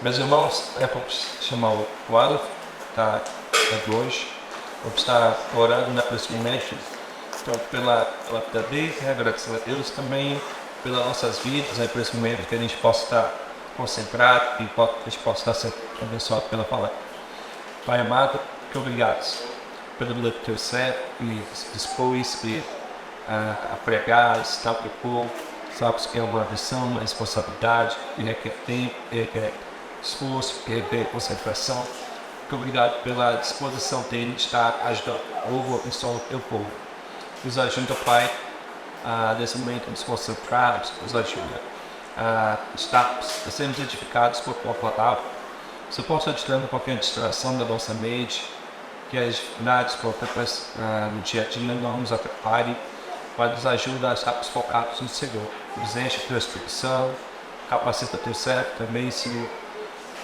Meus irmãos, é para chamar o Aleph, tá? É hoje. Vou estar orando nesse momento. Então, pela vida dele, agradecer a Deus também pelas nossas vidas, por esse momento que a gente possa estar concentrado e que a gente possa estar sendo abençoado pela palavra. Pai amado, muito obrigado pela vida do teu servo e se dispôs a pregar, a estar para o povo. Sabes que é uma missão, uma responsabilidade, e requer tempo, requer esforço, requer concentração. Muito obrigado pela disposição dele de estar ajudando o povo, abençoando o teu povo. Nos ajuda, Pai, nesse momento nos concentrados, nos ajuda a sermos edificados por tua palavra. Se possa tirando qualquer distração da nossa mente, que as dificuldades no dia a dia não nos atrapalhem, mas nos ajuda a estarmos focados no Senhor. Nos enche a tua instrução, capacita teu servo também, Senhor,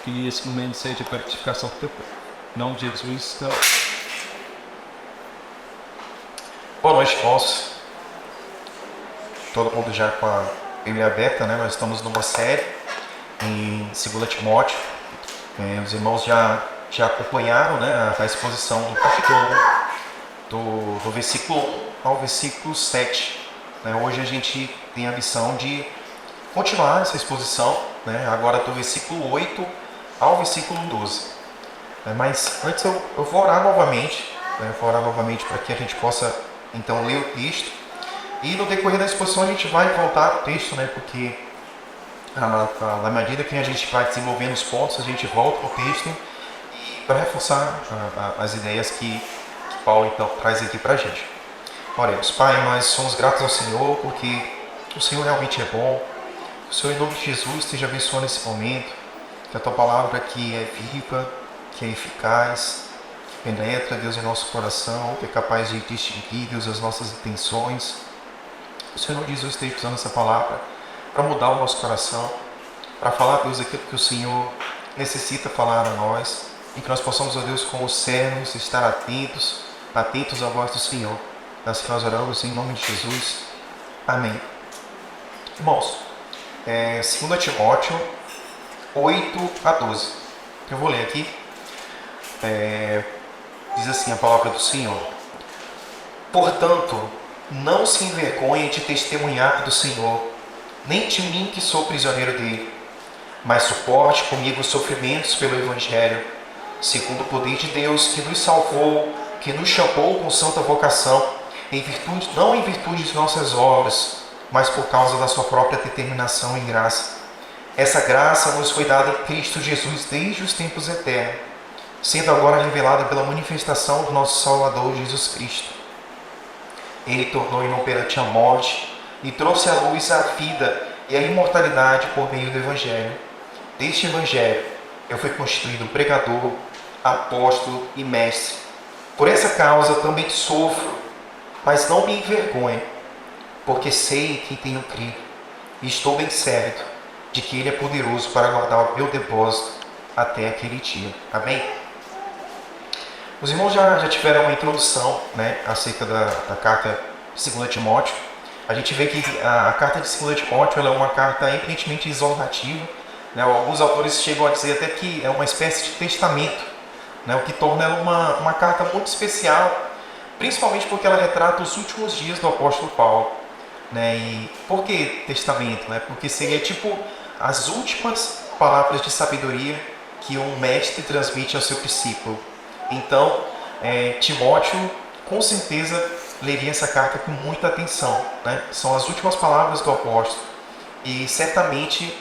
que esse momento seja para a edificação do teu povo. Em nome de Jesus, então. Boa noite, irmãos. Todo mundo já com a Bíblia aberta, né? Nós estamos numa série em 2 Timóteo. Os irmãos já acompanharam, né, a exposição do capítulo do versículo 1 ao versículo 7. Hoje a gente tem a missão de continuar essa exposição, né, agora do versículo 8 ao versículo 12. Mas antes eu vou orar novamente, para que a gente possa então ler o texto. E no decorrer da exposição a gente vai voltar ao texto, né, porque na medida que a gente vai desenvolvendo os pontos, a gente volta ao texto para reforçar as ideias que Paulo então traz aqui para a gente. Oremos. Pai, nós somos gratos ao Senhor porque o Senhor realmente é bom. O Senhor, em nome de Jesus, esteja abençoando esse momento, que a Tua palavra aqui é viva, que é eficaz, que penetra, Deus, em nosso coração, que é capaz de distinguir, Deus, as nossas intenções. O Senhor, Jesus, esteja usando essa palavra para mudar o nosso coração, para falar, Deus, aquilo que o Senhor necessita falar a nós, e que nós possamos, ó Deus, como servos, estar atentos à voz do Senhor. Assim nós oramos em nome de Jesus. Amém. Irmãos, 2 Timóteo 8 a 12. Eu vou ler aqui. Diz assim a palavra do Senhor: Portanto, não se envergonhe de testemunhar do Senhor, nem de mim que sou prisioneiro dele, mas suporte comigo os sofrimentos pelo Evangelho, segundo o poder de Deus que nos salvou, que nos chamou com santa vocação, não em virtude de nossas obras, mas por causa da sua própria determinação e graça. Essa graça nos foi dada em Cristo Jesus desde os tempos eternos, sendo agora revelada pela manifestação do nosso Salvador Jesus Cristo. Ele tornou inoperante a morte e trouxe à luz a vida e a imortalidade por meio do Evangelho. Deste Evangelho eu fui constituído pregador, apóstolo e mestre. Por essa causa também sofro, mas não me envergonho, porque sei em quem tenho crido, e estou bem certo de que Ele é poderoso para guardar o meu depósito até aquele dia. Amém? Os irmãos já tiveram uma introdução, né, acerca da carta de 2 Timóteo. A gente vê que a carta de 2 Timóteo ela é uma carta eminentemente exortativa, né? Alguns autores chegam a dizer até que é uma espécie de testamento, né? O que torna ela uma carta muito especial, principalmente porque ela retrata os últimos dias do apóstolo Paulo, né? E por que testamento? Né? Porque seria tipo as últimas palavras de sabedoria que um mestre transmite ao seu discípulo. Então, Timóteo, com certeza, leria essa carta com muita atenção, né? São as últimas palavras do apóstolo. E, certamente,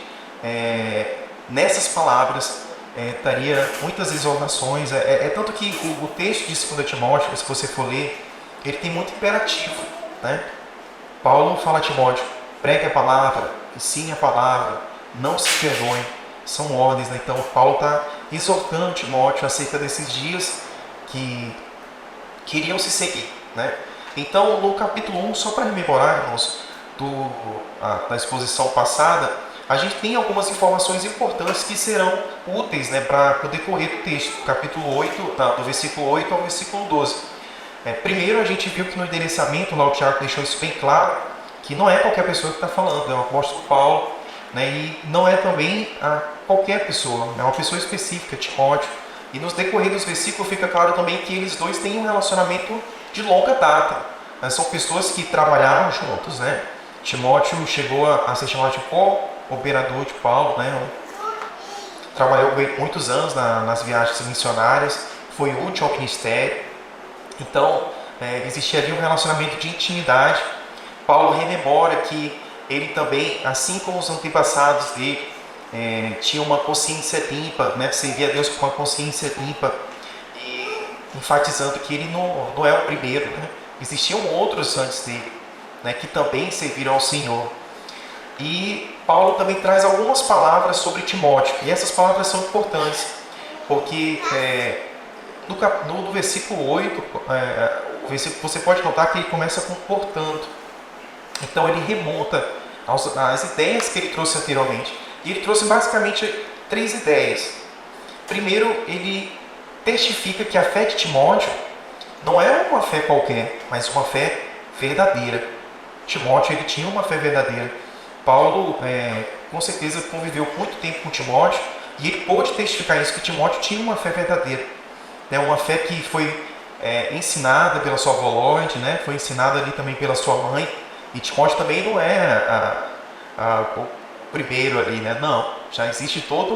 nessas palavras, estaria muitas exortações. Tanto que o texto de 2 Timóteo, se você for ler, ele tem muito imperativo, né? Paulo fala a Timóteo: pregue a palavra, ensine a palavra, não se vergonhe. São ordens, né? Então Paulo está exortando Timóteo acerca desses dias que iriam se seguir, né? Então, no capítulo 1, só para rememorar, irmãos, da exposição passada, a gente tem algumas informações importantes que serão úteis, né, para o decorrer do texto, capítulo 8, do versículo 8 ao versículo 12. Primeiro, a gente viu que no endereçamento, lá o Tiago deixou isso bem claro, que não é qualquer pessoa que está falando, é o apóstolo Paulo, né? E não é também a qualquer pessoa, é uma pessoa específica, Timóteo. E nos decorrer dos versículos fica claro também que eles dois têm um relacionamento de longa data, né? São pessoas que trabalharam juntos, né? Timóteo chegou a ser chamado de cooperador de Paulo, né? Trabalhou muitos anos nas viagens missionárias, foi útil ao ministério. Então, existia ali um relacionamento de intimidade. Paulo rememora que ele também, assim como os antepassados dele, tinha uma consciência limpa, né? Servia a Deus com uma consciência limpa, e enfatizando que ele não é o primeiro, né? Existiam outros antes dele, né? Que também serviram ao Senhor. E Paulo também traz algumas palavras sobre Timóteo, e essas palavras são importantes, porque no versículo 8, você pode notar que ele começa com portanto. Então ele remonta às ideias que ele trouxe anteriormente. E ele trouxe basicamente 3 ideias. Primeiro, ele testifica que a fé de Timóteo não é uma fé qualquer, mas uma fé verdadeira. Timóteo, ele tinha uma fé verdadeira. Paulo, com certeza, conviveu muito tempo com Timóteo, e ele pôde testificar isso, que Timóteo tinha uma fé verdadeira, né? Uma fé que foi ensinada pela sua avó Lloyd, né? Foi ensinada ali também pela sua mãe. E Timóteo também não é o primeiro ali, né? Não, já existe toda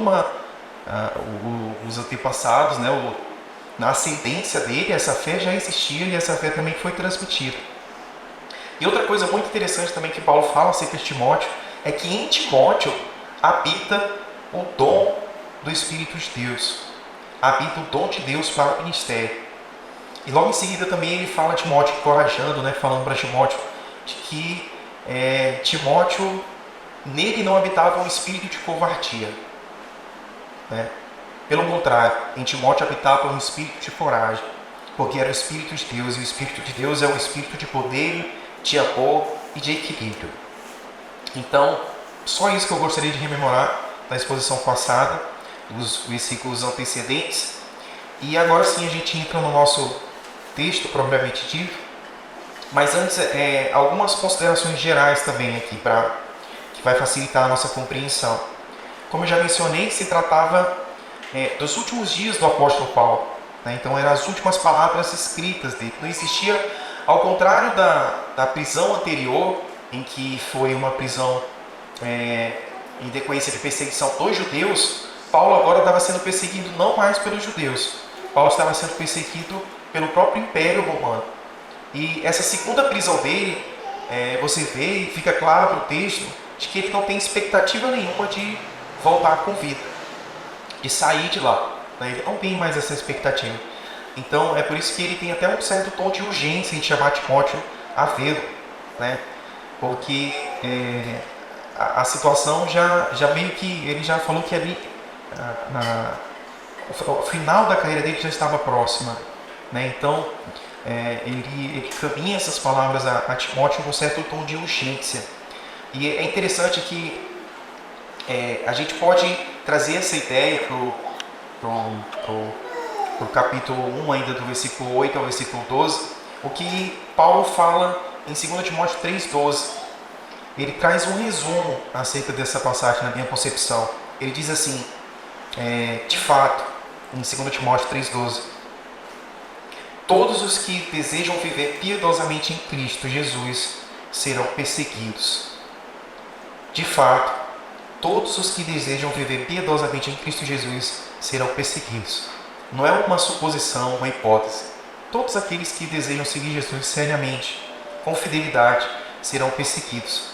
os antepassados, né? Na ascendência dele, essa fé já existia, e essa fé também foi transmitida. E outra coisa muito interessante também que Paulo fala acerca de Timóteo é que em Timóteo habita o dom do Espírito de Deus, habita o dom de Deus para o ministério. E logo em seguida também ele fala a Timóteo, encorajando, né? Falando para Timóteo de que Timóteo, nele não habitava um espírito de covardia, né? Pelo contrário, em Timóteo habitava um espírito de coragem, porque era o Espírito de Deus, e o Espírito de Deus é um espírito de poder, de amor e de equilíbrio. Então, só isso que eu gostaria de rememorar da exposição passada, dos versículos antecedentes. E agora sim a gente entra no nosso texto propriamente dito. Mas antes, algumas considerações gerais também aqui, que vai facilitar a nossa compreensão. Como eu já mencionei, se tratava dos últimos dias do apóstolo Paulo, né? Então eram as últimas palavras escritas dele. Não existia, ao contrário da prisão anterior, em que foi uma prisão em decorrência de perseguição dos judeus, Paulo agora estava sendo perseguido não mais pelos judeus. Paulo estava sendo perseguido pelo próprio Império Romano. E essa segunda prisão dele, você vê e fica claro no texto de que ele não tem expectativa nenhuma de voltar com vida, de sair de lá, né? Ele não tem mais essa expectativa. Então é por isso que ele tem até um certo tom de urgência em chamar Timóteo a vê-lo, né? Porque a situação já meio que, ele já falou que ali o final da carreira dele já estava próxima, né? Então ele caminha essas palavras a Timóteo com um certo tom de urgência. E é interessante que a gente pode trazer essa ideia para o capítulo 1, ainda do versículo 8 ao versículo 12, o que Paulo fala em 2 Timóteo 3,12. Ele traz um resumo acerca dessa passagem na minha concepção. Ele diz assim, de fato, em 2 Timóteo 3,12: todos os que desejam viver piedosamente em Cristo Jesus serão perseguidos. De fato, todos os que desejam viver piedosamente em Cristo Jesus serão perseguidos. Não é uma suposição, uma hipótese. Todos aqueles que desejam seguir Jesus seriamente, com fidelidade, serão perseguidos.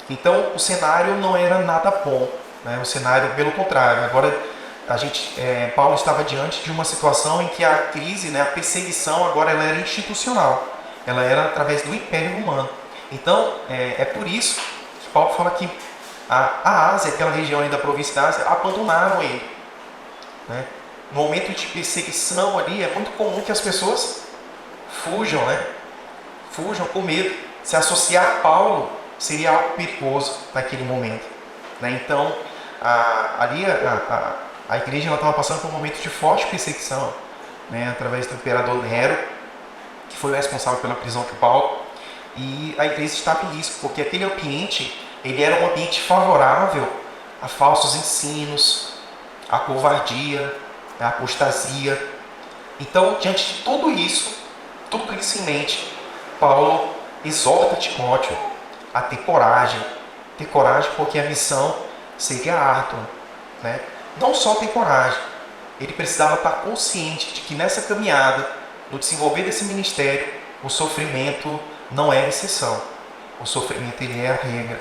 Então, o cenário não era nada bom, né? O cenário, pelo contrário. Agora, Paulo estava diante de uma situação em que a crise, né, a perseguição, agora ela era institucional. Ela era através do Império Romano. Então, é por isso que Paulo fala que a Ásia, aquela região aí da província da Ásia, abandonaram ele, né? No momento de perseguição ali, é muito comum que as pessoas fujam, né? Fujam com medo. Se associar a Paulo seria algo perigoso naquele momento, né? Então, a igreja estava passando por um momento de forte perseguição, né? Através do imperador Nero, que foi o responsável pela prisão de Paulo. E a igreja estava em risco, porque aquele ambiente ele era um ambiente favorável a falsos ensinos, a covardia, a apostasia. Então, diante de tudo isso, tudo isso em mente, Paulo exorta Timóteo a ter coragem porque a missão seria árdua, né? Não só ter coragem, ele precisava estar consciente de que nessa caminhada, no desenvolver desse ministério, o sofrimento não é exceção, o sofrimento ele é a regra.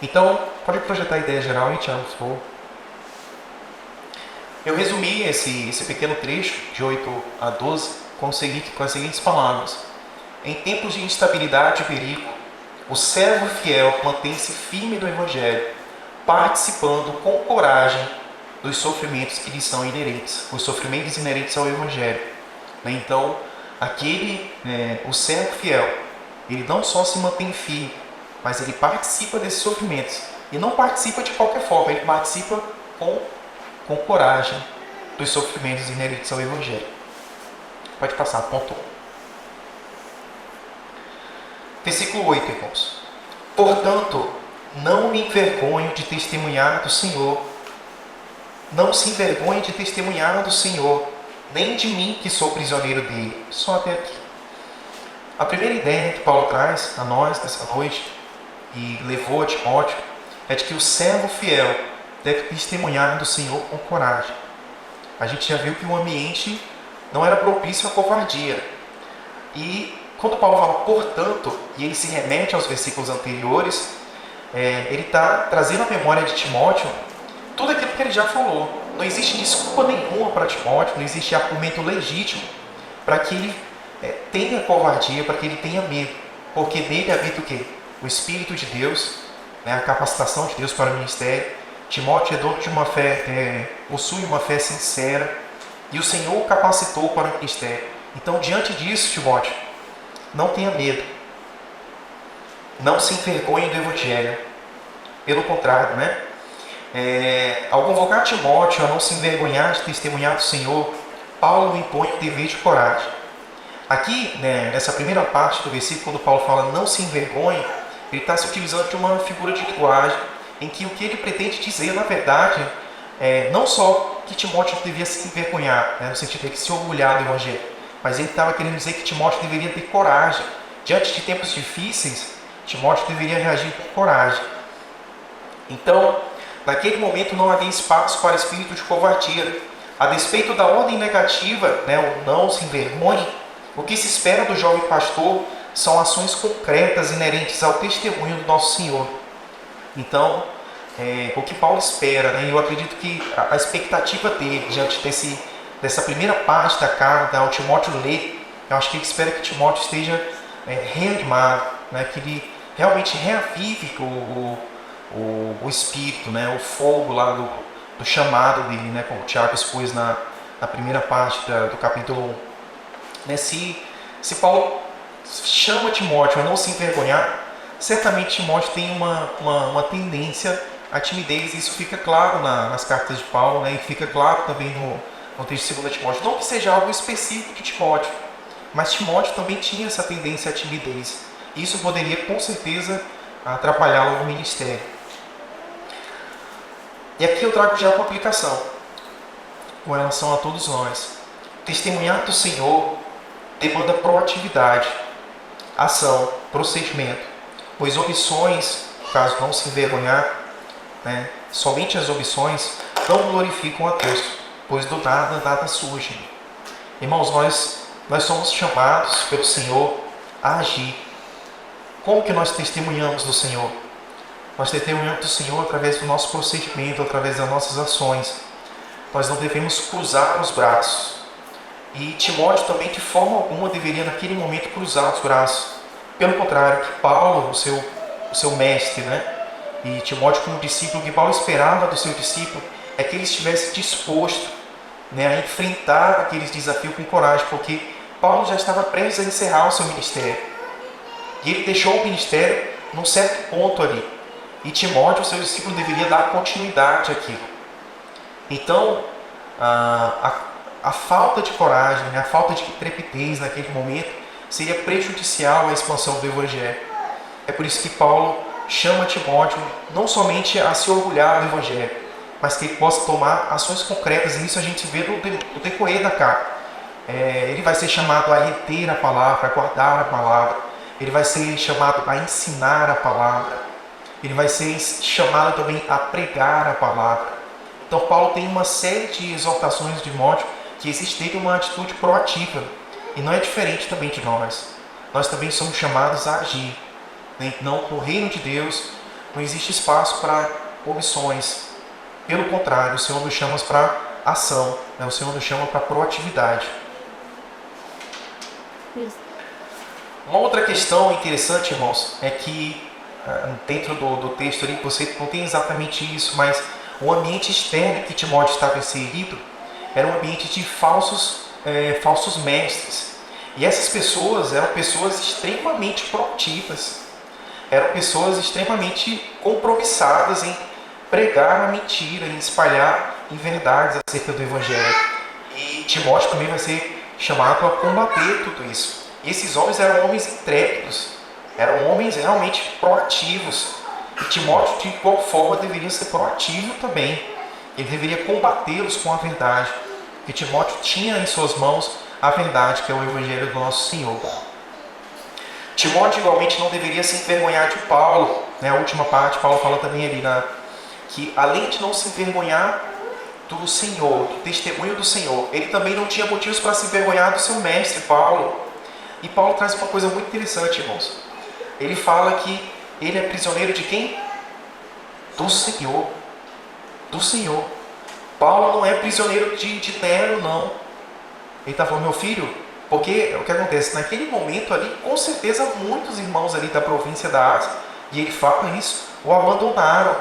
Então, pode projetar a ideia geral aí, Tiago, por favor. Eu resumi esse pequeno trecho, de 8 a 12, com as seguintes palavras. Em tempos de instabilidade e perigo, o servo fiel mantém-se firme no Evangelho, participando com coragem dos sofrimentos que lhe são inerentes, os sofrimentos inerentes ao Evangelho. Então, o servo fiel, ele não só se mantém firme, mas ele participa desses sofrimentos. E não participa de qualquer forma, ele participa com coragem dos sofrimentos inerentes ao Evangelho. Pode passar, ponto 1. Versículo 8, irmãos. Portanto, não me envergonho de testemunhar do Senhor. Não se envergonhe de testemunhar do Senhor, nem de mim que sou prisioneiro dele. Só até aqui. A primeira ideia que Paulo traz a nós nessa noite, e levou a Timóteo, é de que o servo fiel deve testemunhar do Senhor com coragem. A gente já viu que o ambiente não era propício à covardia. E quando Paulo fala portanto, e ele se remete aos versículos anteriores, ele está trazendo à memória de Timóteo tudo aquilo que ele já falou. Não existe desculpa nenhuma para Timóteo, não existe argumento legítimo para que ele tenha covardia, para que ele tenha medo. Porque nele habita o quê? O Espírito de Deus, a capacitação de Deus para o ministério. Timóteo é dono de uma fé, possui uma fé sincera, e o Senhor o capacitou para o ministério. Então, diante disso, Timóteo, não tenha medo. Não se envergonhe do Evangelho. Pelo contrário, ao convocar Timóteo a não se envergonhar de testemunhar do Senhor, Paulo impõe o dever de coragem. Aqui, nessa primeira parte do versículo, quando Paulo fala não se envergonhe, ele está se utilizando de uma figura de linguagem em que o que ele pretende dizer, na verdade, não só que Timóteo devia se envergonhar, no sentido de se orgulhar do Evangelho, mas ele estava querendo dizer que Timóteo deveria ter coragem. Diante de tempos difíceis, Timóteo deveria reagir com coragem. Então, naquele momento não havia espaço para espírito de covardia. A despeito da ordem negativa, o não se envergonhe, o que se espera do jovem pastor são ações concretas inerentes ao testemunho do nosso Senhor. Então, o que Paulo espera, eu acredito que a expectativa dele diante dessa primeira parte da carta, ao Timóteo ler, eu acho que ele espera que Timóteo esteja reanimado, que ele realmente reavive o espírito, o fogo lá do chamado dele, como o Tiago expôs na primeira parte do capítulo 1. Se Paulo chama Timóteo a não se envergonhar, certamente Timóteo tem uma tendência à timidez, e isso fica claro nas cartas de Paulo, e fica claro também no texto de 2 Timóteo. Não que seja algo específico de Timóteo, mas Timóteo também tinha essa tendência à timidez. Isso poderia, com certeza, atrapalhá-lo no ministério. E aqui eu trago já uma aplicação com relação a todos nós. Testemunhar do Senhor demanda proatividade, ação, procedimento, pois omissões, caso não se envergonhar, somente as omissões não glorificam a Deus, pois do nada surge. Irmãos, nós somos chamados pelo Senhor a agir. Como que nós testemunhamos do Senhor? Nós testemunhamos do Senhor através do nosso procedimento, através das nossas ações. Nós não devemos cruzar os braços. E Timóteo também, de forma alguma, deveria naquele momento cruzar os braços. Pelo contrário, que Paulo, o seu mestre, e Timóteo como discípulo, que Paulo esperava do seu discípulo, é que ele estivesse disposto a enfrentar aqueles desafios com coragem, porque Paulo já estava prestes a encerrar o seu ministério. E ele deixou o ministério num certo ponto ali. E Timóteo, o seu discípulo, deveria dar continuidade àquilo. Então, a falta de coragem, a falta de trepidez naquele momento seria prejudicial à expansão do Evangelho. É por isso que Paulo chama Timóteo não somente a se orgulhar do Evangelho, mas que ele possa tomar ações concretas, e isso a gente vê no decorrer da carta. Ele vai ser chamado a reter a palavra, a guardar a palavra, ele vai ser chamado a ensinar a palavra, ele vai ser chamado também a pregar a palavra. Então Paulo tem uma série de exortações de Timóteo que existe nele uma atitude proativa, e não é diferente também de nós. Nós também somos chamados a agir. Não, no reino de Deus não existe espaço para omissões. Pelo contrário, o Senhor nos chama para ação, o Senhor nos chama para proatividade. Uma outra questão interessante, irmãos, é que dentro do texto ali, você não tem exatamente isso, mas o ambiente externo que Timóteo estava inserido era um ambiente de falsos mestres. E essas pessoas eram pessoas extremamente proativas, eram pessoas extremamente compromissadas em pregar a mentira, em espalhar inverdades acerca do Evangelho. E Timóteo também vai ser chamado a combater tudo isso. E esses homens eram homens intrépidos, eram homens realmente proativos. E Timóteo, de igual forma, deveria ser proativo também. Ele deveria combatê-los com a verdade. Porque Timóteo tinha em suas mãos a verdade, que é o Evangelho do nosso Senhor. Timóteo, igualmente, não deveria se envergonhar de Paulo. A última parte, Paulo fala também ali, que além de não se envergonhar do Senhor, do testemunho do Senhor, ele também não tinha motivos para se envergonhar do seu mestre, Paulo. E Paulo traz uma coisa muito interessante, irmãos. Ele fala que ele é prisioneiro de quem? Do Senhor. Do Senhor. Paulo não é prisioneiro de Nero, não. Ele está falando, meu filho, porque o que acontece? Naquele momento ali, com certeza muitos irmãos ali da província da Ásia, e ele fala isso, o abandonaram,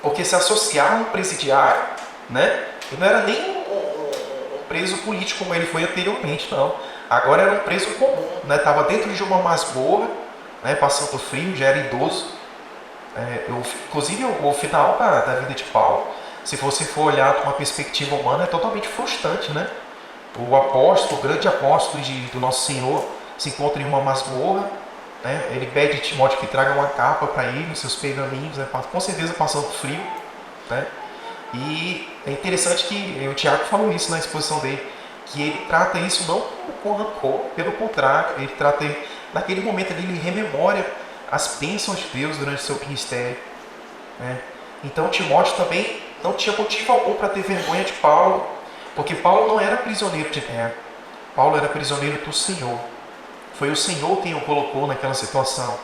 porque se associaram ao presidiário, né? Ele não era nem um preso político como ele foi anteriormente, não. Agora era um preso comum, né? Estava dentro de uma masmorra, né? Passando frio, já era idoso. Inclusive o final da vida de Paulo, se você for olhar de uma perspectiva humana, é totalmente frustrante, né? O apóstolo, o grande apóstolo do nosso Senhor, se encontra em uma masmorra, né? Ele pede a Timóteo que traga uma capa para ele, os seus pergaminhos, né? Com certeza passando frio, né? E é interessante que o Tiago falou isso na exposição dele, que ele trata isso não com rancor, pelo contrário, ele trata, naquele momento ali, ele rememora as bênçãos de Deus durante o seu ministério, né? Então Timóteo também não tinha motivo algum para ter vergonha de Paulo, porque Paulo não era prisioneiro de Nero, Paulo era prisioneiro do Senhor. Foi o Senhor quem o colocou naquela situação.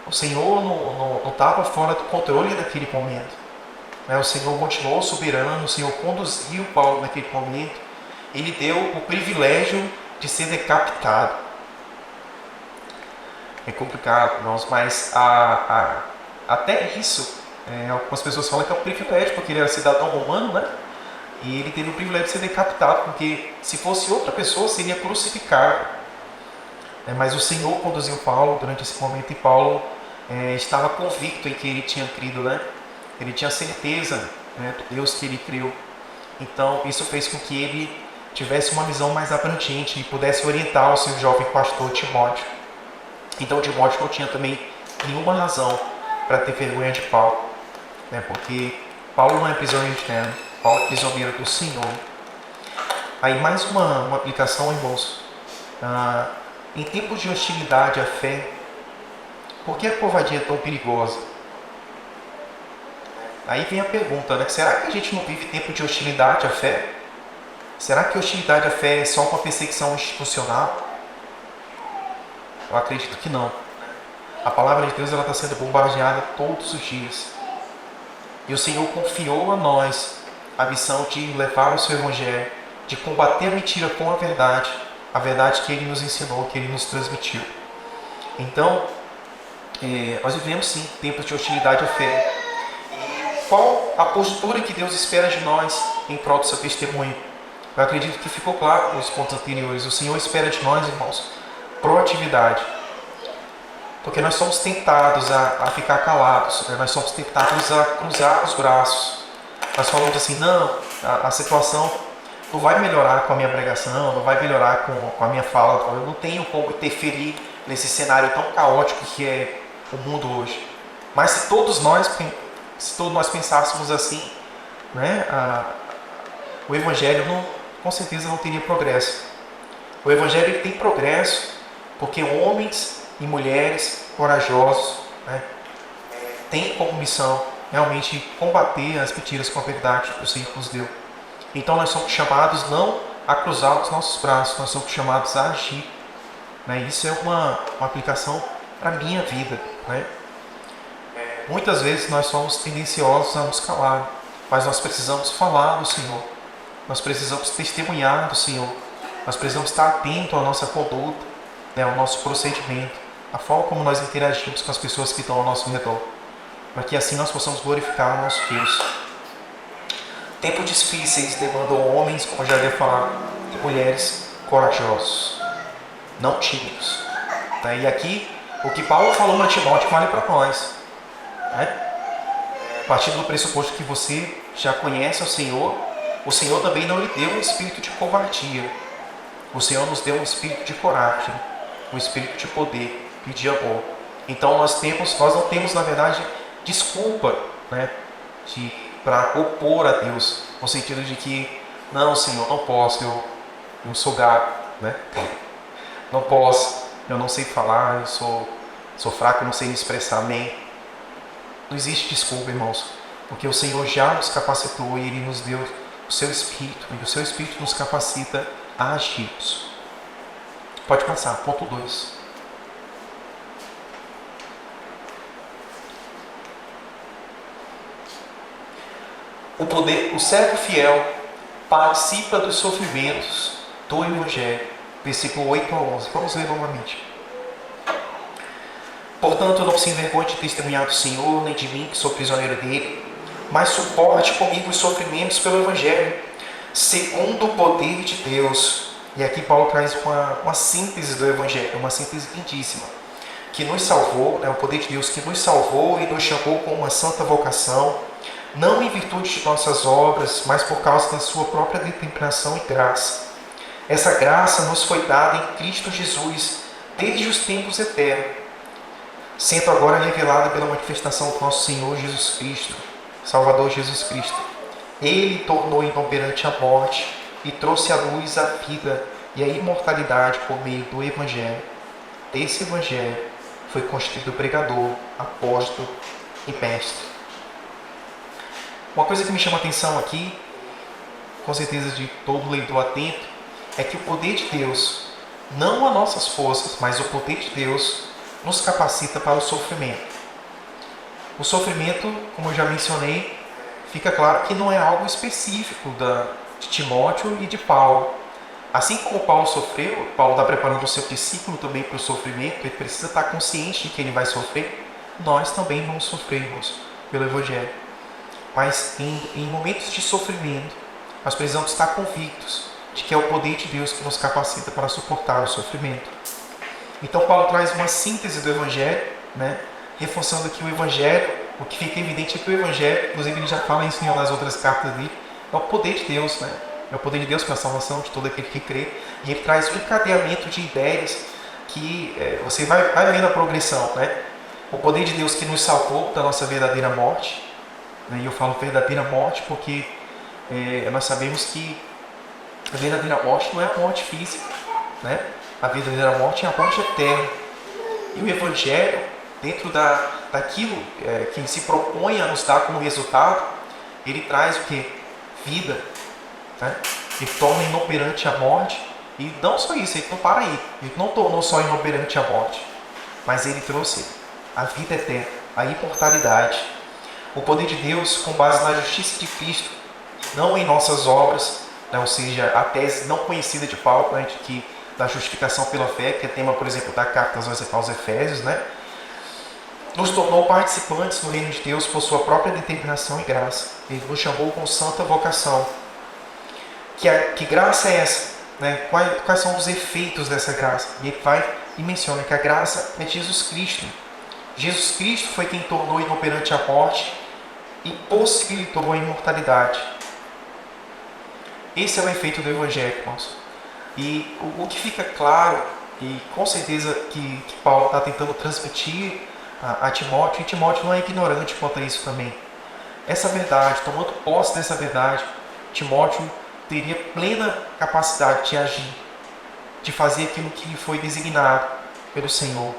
O Senhor não estava fora do controle naquele momento. O Senhor continuou soberano, o Senhor conduziu Paulo naquele momento. Ele deu o privilégio de ser decapitado. É complicado, irmãos, mas até isso, algumas pessoas falam que é um privilégio, porque ele era cidadão romano, né? E ele teve o privilégio de ser decapitado, porque se fosse outra pessoa, seria crucificado. Mas o Senhor conduziu Paulo durante esse momento, e Paulo estava convicto em que ele tinha crido, né? Ele tinha certeza, né, do Deus que ele criou. Então isso fez com que ele tivesse uma visão mais abrangente e pudesse orientar o seu jovem pastor Timóteo. Então Timóteo não tinha também nenhuma razão para ter vergonha de Paulo, né? Porque Paulo não é prisioneiro de Nero, Paulo é prisioneiro do Senhor. Aí mais uma aplicação, irmãos. Em tempos de hostilidade à fé, por que a covardia é tão perigosa? Aí vem a pergunta, né? Será que a gente não vive tempo de hostilidade à fé? Será que hostilidade à fé é só uma perseguição institucional? Eu acredito que não. A palavra de Deus está sendo bombardeada todos os dias. E o Senhor confiou a nós a missão de levar o seu Evangelho, de combater a mentira com a verdade que Ele nos ensinou, que Ele nos transmitiu. Então, nós vivemos sim tempos de hostilidade à fé. Qual a postura que Deus espera de nós em prol do seu testemunho? Eu acredito que ficou claro nos pontos anteriores. O Senhor espera de nós, irmãos, proatividade. Porque nós somos tentados a ficar calados, né? Nós somos tentados a cruzar os braços. Nós falamos assim, não, a situação não vai melhorar com a minha pregação, não vai melhorar com a minha fala, eu não tenho como interferir nesse cenário tão caótico que é o mundo hoje. Mas se todos nós pensássemos assim, né, o Evangelho com certeza não teria progresso. O Evangelho ele tem progresso porque homens e mulheres corajosos, né, têm como missão realmente combater as mentiras com a verdade que o Senhor nos deu. Então nós somos chamados não a cruzar os nossos braços, nós somos chamados a agir. Né? Isso é uma aplicação para a minha vida. Né? Muitas vezes nós somos tendenciosos a nos calar, mas nós precisamos falar do Senhor. Nós precisamos testemunhar do Senhor. Nós precisamos estar atento à nossa conduta, né, ao nosso procedimento, à forma como nós interagimos com as pessoas que estão ao nosso redor, para que assim nós possamos glorificar o nosso Deus. Tempos difíceis demandam homens, como eu já havia falado, e mulheres corajosos, não tímidos. Né? E aqui, o que Paulo falou para Timóteo vale para nós. Né? Partindo do pressuposto que você já conhece o Senhor também não lhe deu um espírito de covardia. O Senhor nos deu um espírito de coragem, um espírito de poder e de amor. Então nós não temos, na verdade, desculpa, né, para opor a Deus, no sentido de que, não, Senhor, não posso, eu sou gago, né? Não posso, eu não sei falar, eu sou fraco, eu não sei me expressar, amém. Não existe desculpa, irmãos, porque o Senhor já nos capacitou e Ele nos deu o seu Espírito, e o seu Espírito nos capacita a agirmos. Pode passar, ponto 2. O servo fiel participa dos sofrimentos do Evangelho. Versículo 8 a 11. Vamos ler novamente. Portanto, não se envergonhe de testemunhar do Senhor, nem de mim, que sou prisioneiro dele, mas suporte comigo os sofrimentos pelo Evangelho, segundo o poder de Deus. E aqui Paulo traz uma síntese do Evangelho, uma síntese lindíssima, que nos salvou, o poder de Deus que nos salvou e nos chamou com uma santa vocação, não em virtude de nossas obras, mas por causa da sua própria determinação e graça. Essa graça nos foi dada em Cristo Jesus desde os tempos eternos, sendo agora revelada pela manifestação do nosso Senhor Jesus Cristo, Salvador Jesus Cristo. Ele tornou inoperante a morte e trouxe à luz a vida e a imortalidade por meio do Evangelho. Desse Evangelho foi constituído pregador, apóstolo e mestre. Uma coisa que me chama a atenção aqui, com certeza de todo leitor atento, é que o poder de Deus, não as nossas forças, mas o poder de Deus, nos capacita para o sofrimento. O sofrimento, como eu já mencionei, fica claro que não é algo específico de Timóteo e de Paulo. Assim como Paulo sofreu, Paulo está preparando o seu discípulo também para o sofrimento, ele precisa estar consciente de que ele vai sofrer, nós também vamos sofrer, irmãos, pelo Evangelho. Mas em momentos de sofrimento, nós precisamos estar convictos de que é o poder de Deus que nos capacita para suportar o sofrimento. Então Paulo traz uma síntese do Evangelho, né? Reforçando que o Evangelho, o que fica evidente é que o Evangelho, inclusive ele já fala isso em nas outras cartas dele, é o poder de Deus, né? É o poder de Deus para a salvação de todo aquele que crê. E ele traz um encadeamento de ideias que você vai vendo a progressão, né? O poder de Deus que nos salvou da nossa verdadeira morte, né? E eu falo verdadeira morte porque nós sabemos que a verdadeira morte não é a morte física, né? A verdadeira morte é a morte eterna. E o Evangelho, dentro daquilo que se propõe a nos dar como resultado, ele traz o que? Vida. Né? Ele torna inoperante a morte. E não só isso, ele não para aí. Ele não tornou só inoperante a morte, mas ele trouxe a vida eterna, a imortalidade. O poder de Deus com base na justiça de Cristo, não em nossas obras, né? Ou seja, a tese não conhecida de Paulo, né? De que da justificação pela fé, que é tema, por exemplo, da carta aos Efésios, né? Nos tornou participantes no reino de Deus por sua própria determinação e graça. Ele nos chamou com santa vocação. Que graça é essa? Né? Quais são os efeitos dessa graça? E ele vai e menciona que a graça é Jesus Cristo. Jesus Cristo foi quem tornou inoperante a morte e possibilitou a imortalidade. Esse é o efeito do Evangelho, irmãos. E o que fica claro, e com certeza que Paulo está tentando transmitir a Timóteo, e Timóteo não é ignorante quanto a isso também. Essa verdade, tomando posse dessa verdade, Timóteo teria plena capacidade de agir, de fazer aquilo que lhe foi designado pelo Senhor.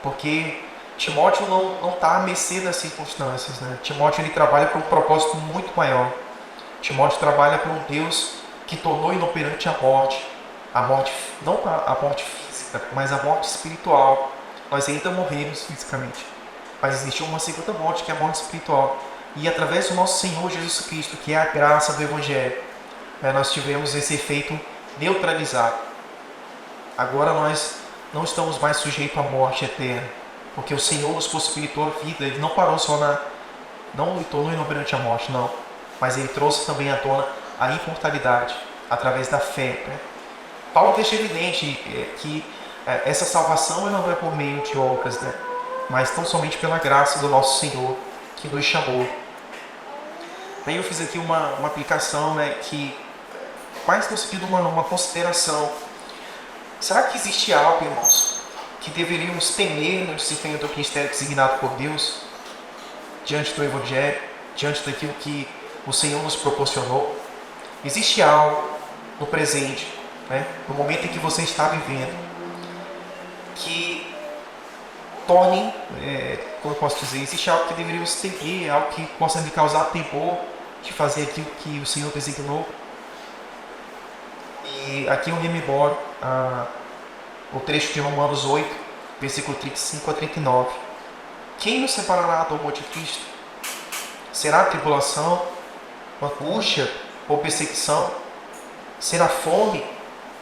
Porque Timóteo não está à mercê das circunstâncias, né? Timóteo ele trabalha para um propósito muito maior. Timóteo trabalha para um Deus que tornou inoperante a morte, não a morte física, mas a morte espiritual. Nós ainda morremos fisicamente, mas existe uma segunda morte, que é a morte espiritual. E através do nosso Senhor Jesus Cristo, que é a graça do Evangelho, nós tivemos esse efeito neutralizado. Agora nós não estamos mais sujeitos à morte eterna, porque o Senhor nos possibilitou a vida. Ele não parou só não tornou inoperante a morte, não, mas Ele trouxe também à tona a imortalidade através da fé, né? Paulo deixa evidente que essa salvação não é por meio de obras, né? Mas tão somente pela graça do nosso Senhor, que nos chamou. Daí eu fiz aqui uma aplicação, né, que mais no sentido de uma consideração. Será que existe algo, irmãos, que deveríamos temer no desempenho do ministério designado por Deus, diante do Evangelho, diante daquilo que o Senhor nos proporcionou? Existe algo no presente, né, no momento em que você está vivendo, que torne, como eu posso dizer, existe algo que deveríamos temer, algo que possa lhe causar temor de fazer aquilo que o Senhor designou? E aqui eu rememoro o trecho de Romanos 8, versículo 35 a 39. Quem nos separará do amor de Cristo? Será a tribulação, angústia ou perseguição? Será fome?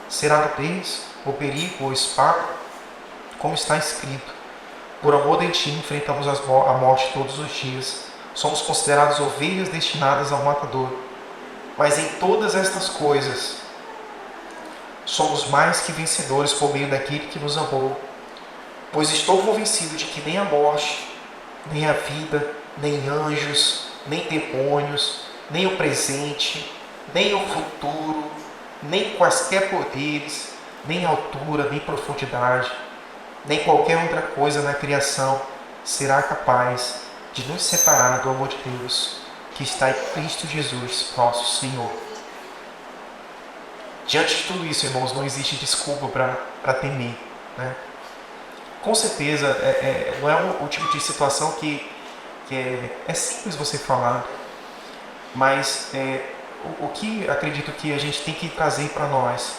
Será nudez, ou perigo, ou espada? Como está escrito: por amor de ti enfrentamos a morte todos os dias. Somos considerados ovelhas destinadas ao matador. Mas em todas estas coisas somos mais que vencedores por meio daquele que nos amou. Pois estou convencido de que nem a morte, nem a vida, nem anjos, nem demônios, nem o presente, nem o futuro, nem quaisquer poderes, nem altura, nem profundidade, nem qualquer outra coisa na criação será capaz de nos separar do amor de Deus que está em Cristo Jesus, nosso Senhor. Diante de tudo isso, irmãos, não existe desculpa para temer, né? Com certeza, não é o tipo de situação que é simples você falar, mas o que acredito que a gente tem que trazer para nós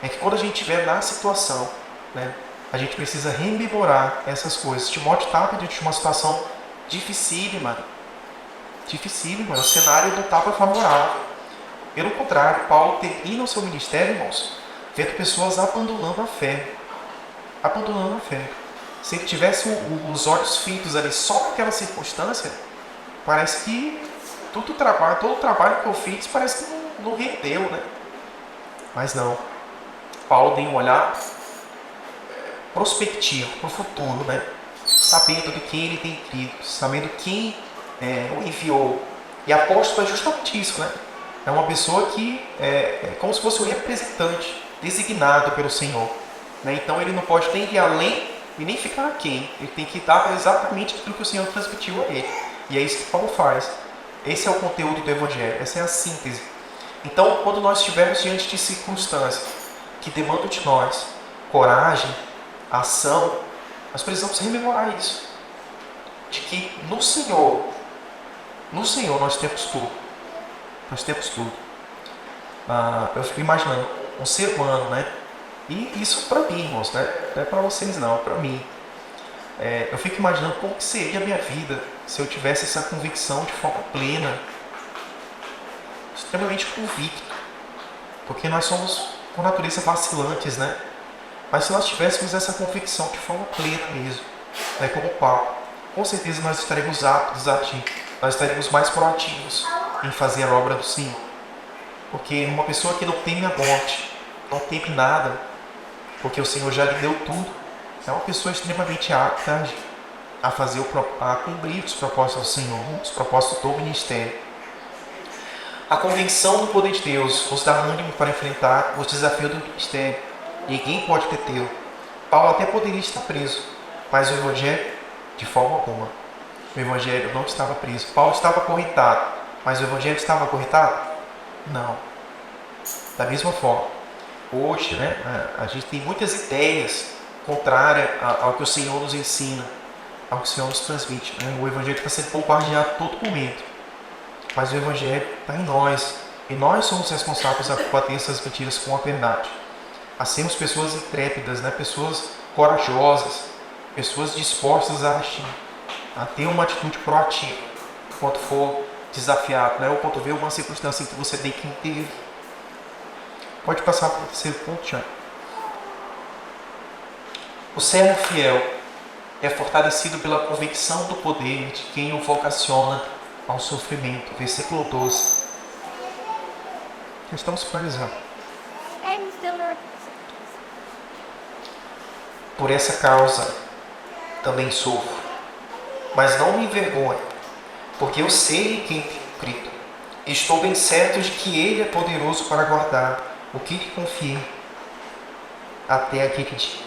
é que quando a gente estiver na situação, né, a gente precisa rememorar essas coisas. Timóteo estava diante de uma situação dificílima, o cenário não estava favorável. Pelo contrário, Paulo termina o seu ministério, irmãos, vendo pessoas abandonando a fé. Se ele tivesse os olhos fitos ali só naquela circunstância, parece que todo o trabalho que eu fiz parece que não rendeu, né? Mas não. Paulo tem um olhar prospectivo para o futuro, né? Sabendo de quem ele tem crido, sabendo quem o enviou. E apóstolo é justamente isso, né? É uma pessoa que é como se fosse um representante designado pelo Senhor, né? Então ele não pode nem ir além e nem ficar aquém. Ele tem que dar exatamente aquilo que o Senhor transmitiu a ele. E é isso que Paulo faz. Esse é o conteúdo do Evangelho, essa é a síntese. Então, quando nós estivermos diante de circunstâncias que demandam de nós coragem, ação, nós precisamos rememorar isso. De que no Senhor nós temos tudo. Nós temos tudo. Eu fico imaginando um ser humano, né? E isso para mim, irmãos, né? Não é para vocês não, é para mim. Eu fico imaginando como que seria a minha vida se eu tivesse essa convicção de forma plena, extremamente convicto, porque nós somos por natureza vacilantes, né? Mas se nós tivéssemos essa convicção de forma plena mesmo, né, como Paulo, com certeza nós estaremos aptos a agir, nós estaremos mais proativos em fazer a obra do Senhor. Porque uma pessoa que não teme a morte, não teme nada, porque o Senhor já lhe deu tudo, é uma pessoa extremamente apta a cumprir os propósitos do Senhor, os propósitos do ministério. A convenção do poder de Deus nos dá ânimo para enfrentar os desafios do ministério. Ninguém pode detê-lo. Paulo até poderia estar preso, mas o Evangelho De forma alguma. O Evangelho não estava preso. Paulo estava acorrentado, mas o Evangelho estava acorrentado? Não. Da mesma forma, hoje, a gente tem muitas ideias contrárias ao que o Senhor nos ensina, ao que o Senhor nos transmite. O Evangelho está sendo bombardeado a todo momento, mas o Evangelho está em nós, e nós somos responsáveis por combater essas mentiras com a verdade. A sermos pessoas intrépidas, pessoas corajosas, pessoas dispostas a ter uma atitude proativa quando for desafiado, ou quando vê uma circunstância em que você tem que intervir. Pode passar para o terceiro ponto, Tiago. O servo fiel é fortalecido pela convicção do poder de quem o vocaciona ao sofrimento. Versículo 12. Estamos finalizando. Por essa causa também sofro, mas não me envergonho, porque eu sei quem tenho crido. Estou bem certo de que Ele é poderoso para guardar o que lhe confiei até aquele dia.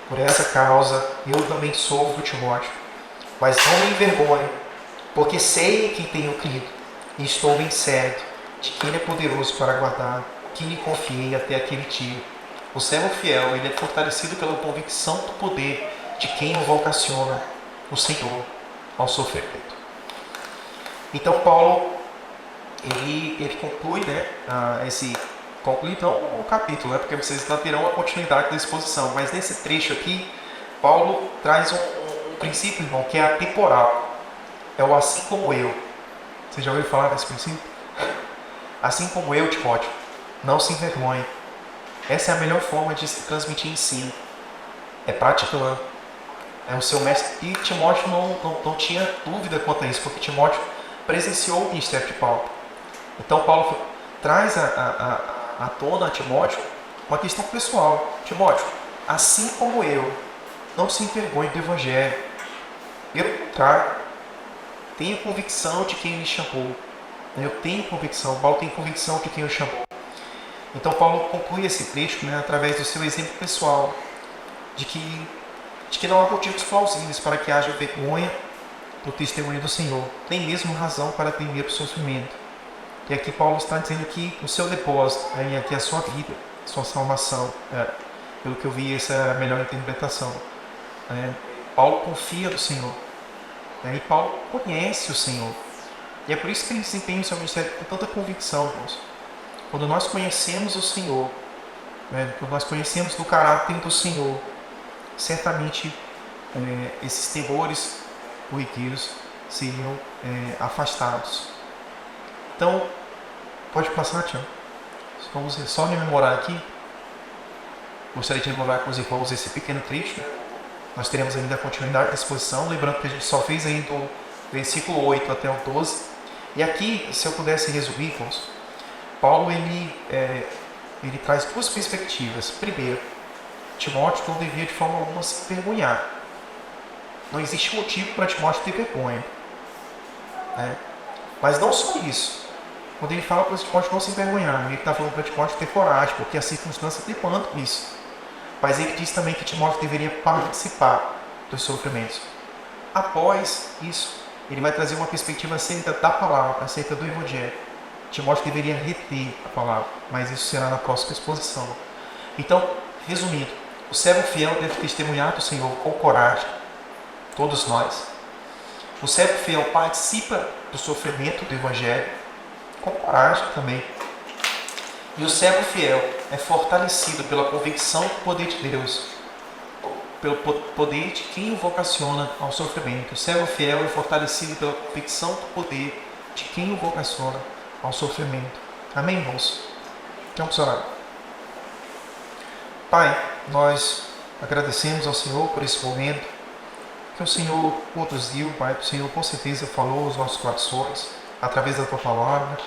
Por essa causa eu também sofro, Timóteo, mas não me envergonho, porque sei quem tenho crido, e estou bem certo de que Ele é poderoso para guardar o que lhe confiei até aquele dia. O servo fiel, ele é fortalecido pela convicção do poder de quem o vocaciona, o Senhor, ao sofrimento. Então Paulo, ele conclui, conclui então o capítulo, porque vocês terão a continuidade da exposição. Mas nesse trecho aqui, Paulo traz um princípio, irmão, que é atemporal. É o assim como eu. Você já ouviu falar desse princípio? Assim como eu, Timóteo, não se envergonhe. Essa é a melhor forma de se transmitir ensino. É praticando. É o seu mestre. E Timóteo não tinha dúvida quanto a isso, porque Timóteo presenciou o ministério de Paulo. Então Paulo traz à tona a Timóteo uma questão pessoal. Timóteo, assim como eu, não se envergonhe do Evangelho. Pelo contrário, tenha convicção de quem me chamou. Eu tenho convicção, Paulo tem convicção de quem o chamou. Então Paulo conclui esse trecho através do seu exemplo pessoal, de que não há motivos plausíveis para que haja vergonha do testemunho do Senhor, nem mesmo razão para temer o sofrimento. E aqui Paulo está dizendo que o seu depósito, aqui a sua vida, a sua salvação, pelo que eu vi, essa é a melhor interpretação. Paulo confia no Senhor, e Paulo conhece o Senhor, e é por isso que ele desempenha o seu ministério com tanta convicção, irmãos. Quando nós conhecemos o Senhor, quando nós conhecemos do caráter do Senhor, certamente esses temores corriqueiros seriam afastados. Então, pode passar, Tiago. Vamos só rememorar aqui. Gostaria de rememorar com os irmãos esse pequeno trecho. Nós teremos ainda a continuidade da exposição, lembrando que a gente só fez aí do versículo 8 até o 12. E aqui, se eu pudesse resumir, irmãos, Paulo ele traz duas perspectivas. Primeiro, Timóteo não devia de forma alguma se envergonhar. Não existe motivo para Timóteo ter vergonha. Mas não só isso. Quando ele fala para Timóteo não se envergonhar, ele está falando para Timóteo ter coragem, porque a circunstância demanda isso. Mas ele diz também que Timóteo deveria participar dos sofrimentos. Após isso, ele vai trazer uma perspectiva acerca da palavra, acerca do Evangelho. Timóteo deveria reter a palavra, mas isso será na próxima exposição. Então, resumindo, o servo fiel deve testemunhar do Senhor com coragem, todos nós. O servo fiel participa do sofrimento do Evangelho com coragem também. E o servo fiel é fortalecido pela convicção do poder de Deus, pelo poder de quem o vocaciona ao sofrimento. O servo fiel é fortalecido pela convicção do poder de quem o vocaciona ao sofrimento. Amém, irmãos? Vamos orar. Pai, nós agradecemos ao Senhor por esse momento que o Senhor conduziu, Pai, que o Senhor com certeza falou aos nossos corações através da Tua palavra.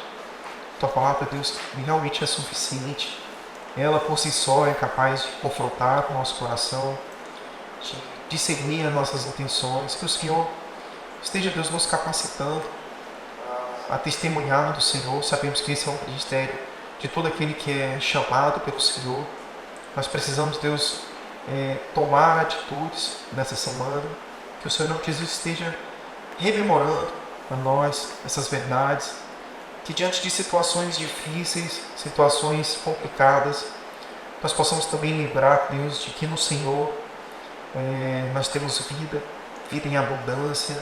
Tua palavra, Deus, realmente é suficiente. Ela por si só é capaz de confrontar o nosso coração, de discernir as nossas intenções. Que o Senhor esteja, Deus, nos capacitando a testemunhar do Senhor. Sabemos que esse é um ministério de todo aquele que é chamado pelo Senhor. Nós precisamos, Deus, tomar atitudes nessa semana, Que o Senhor Jesus esteja rememorando a nós essas verdades, que diante de situações difíceis, situações complicadas, nós possamos também lembrar, Deus, de que no Senhor nós temos vida, vida em abundância.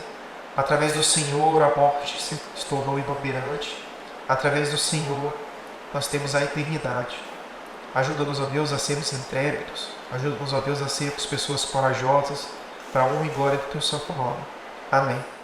Através do Senhor a morte se tornou inoperante. Através do Senhor nós temos a eternidade. Ajuda-nos, ó Deus, a sermos intrépidos. Ajuda-nos, ó Deus, a sermos pessoas corajosas para a honra e glória do Teu Santo Nome. Amém.